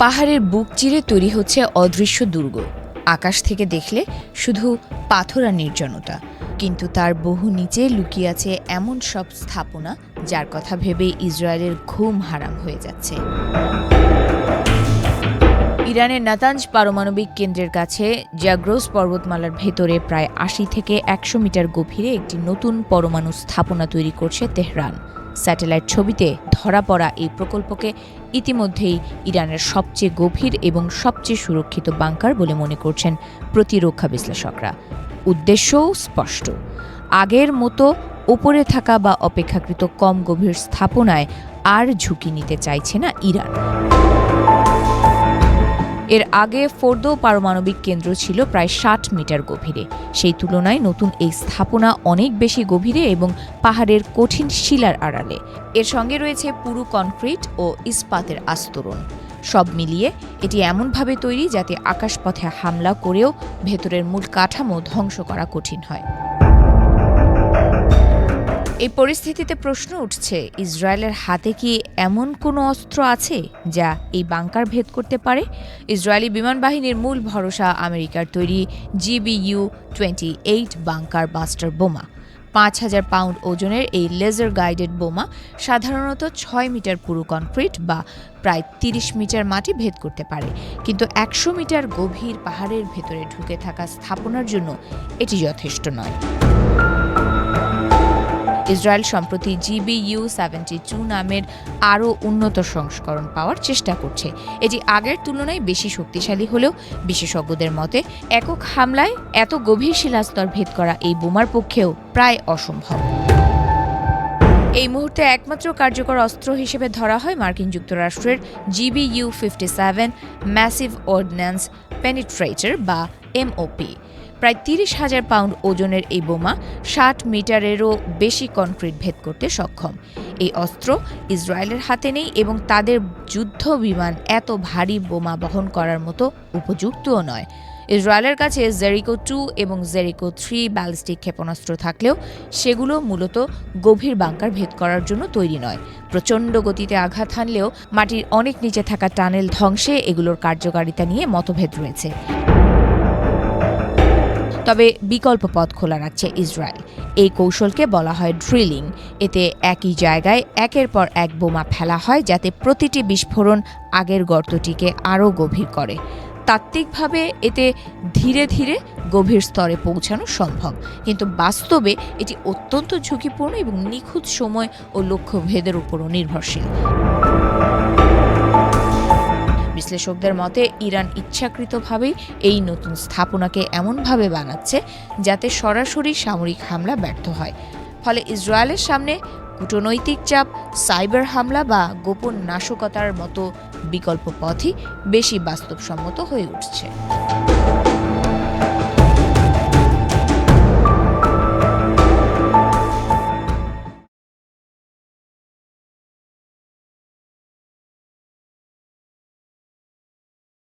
পাহাড়ের বুক চিরে তৈরি হচ্ছে অদৃশ্য দুর্গ। আকাশ থেকে দেখলে শুধু পাথর আর নির্জনতা, কিন্তু তার বহু নিচে লুকিয়ে আছে এমন সব স্থাপনা যার কথা ভেবে ইসরায়েলের ঘুম হারাম হয়ে যাচ্ছে। ইরানের নাতাঞ্জ পারমাণবিক কেন্দ্রের কাছে জাগ্রোস পর্বতমালার ভেতরে প্রায় ৮০ থেকে ১০০ মিটার গভীরে একটি নতুন পরমাণু স্থাপনা তৈরি করছে তেহরান। স্যাটেলাইট ছবিতে ধরা পড়া এই প্রকল্পকে ইতিমধ্যেই ইরানের সবচেয়ে গভীর এবং সবচেয়ে সুরক্ষিত বাংকার বলে মনে করছেন প্রতিরক্ষা বিশ্লেষকরা। উদ্দেশ্যও স্পষ্ট, আগের মতো ওপরে থাকা বা অপেক্ষাকৃত কম গভীর স্থাপনায় আর ঝুঁকি নিতে চাইছে না ইরান। এর আগে ফোর্দো পারমাণবিক কেন্দ্র ছিল প্রায় ৬০ মিটার গভীরে। সেই তুলনায় নতুন এই স্থাপনা অনেক বেশি গভীরে এবং পাহাড়ের কঠিন শিলার আড়ালে। এর সঙ্গে রয়েছে পুরু কনক্রিট ও ইস্পাতের আস্তরণ। সব মিলিয়ে এটি এমনভাবে তৈরি যাতে আকাশপথে হামলা করেও ভেতরের মূল কাঠামো ধ্বংস করা কঠিন হয়। এই পরিস্থিতিতে প্রশ্ন উঠছে, ইসরায়েলের হাতে কি এমন কোনো অস্ত্র আছে যা এই বাংকার ভেদ করতে পারে? ইসরায়েলি বিমান বাহিনীর মূল ভরসা আমেরিকার তৈরি GBU-28 বাংকার বাস্টার বোমা। ৫,০০০ পাউন্ড ওজনের এই লেজার গাইডেড বোমা সাধারণত ৬ মিটার পুরু কনক্রিট বা প্রায় ৩০ মিটার মাটি ভেদ করতে পারে, কিন্তু ১০০ মিটার গভীর পাহাড়ের ভেতরে ঢুকে থাকা স্থাপনার জন্য এটি যথেষ্ট নয়। ইসরায়েল সম্প্রতি GBU-72 নামের আরও উন্নত সংস্করণ পাওয়ার চেষ্টা করছে। এটি আগের তুলনায় বেশি শক্তিশালী হলেও বিশেষজ্ঞদের মতে একক হামলায় এত গভীর শিলাস্তর ভেদ করা এই বোমার পক্ষেও প্রায় অসম্ভব। এই মুহূর্তে একমাত্র কার্যকর অস্ত্র হিসেবে ধরা হয় মার্কিন যুক্তরাষ্ট্রের GBU-57 ম্যাসিভ অর্ডিন্যান্স পেনিট্রেটর বা MOP। প্রায় ৩০,০০০ পাউন্ড ওজনের এই বোমা ৬০ মিটারেরও বেশি কনক্রিট ভেদ করতে সক্ষম। এই অস্ত্র ইসরায়েলের হাতে নেই এবং তাদের যুদ্ধ বিমান এত ভারী বোমা বহন করার মতো উপযুক্তও নয়। ইসরায়েলের কাছে জেরিকো 2 এবং জেরিকো 3 ব্যালিস্টিক ক্ষেপণাস্ত্র থাকলেও সেগুলো মূলত গভীর বাংকার ভেদ করার জন্য তৈরি নয়। প্রচণ্ড গতিতে আঘাত হানলেও মাটির অনেক নিচে থাকা টানেল ধ্বংসে এগুলোর কার্যকারিতা নিয়ে মতভেদ রয়েছে। তবে বিকল্প পথ খোলা রাখছে ইসরায়েল। এই কৌশলকে বলা হয় ড্রিলিং। এতে একই জায়গায় একের পর এক বোমা ফেলা হয় যাতে প্রতিটি বিস্ফোরণ আগের গর্তটিকে আরও গভীর করে। তাত্ত্বিকভাবে এতে ধীরে ধীরে গভীর স্তরে পৌঁছানো সম্ভব, কিন্তু বাস্তবে এটি অত্যন্ত ঝুঁকিপূর্ণ এবং নিখুঁত সময় ও লক্ষ্য ভেদের উপরও নির্ভরশীল। বিশ্লেষকদের মতে ইরান ইচ্ছাকৃতভাবেই এই নতুন স্থাপনাকে এমনভাবে বানাচ্ছে যাতে সরাসরি সামরিক হামলা ব্যর্থ হয়। ফলে ইসরায়েলের সামনে কূটনৈতিক চাপ, সাইবার হামলা বা গোপন নাশকতার মতো বিকল্প পথই বেশি বাস্তবসম্মত হয়ে উঠছে।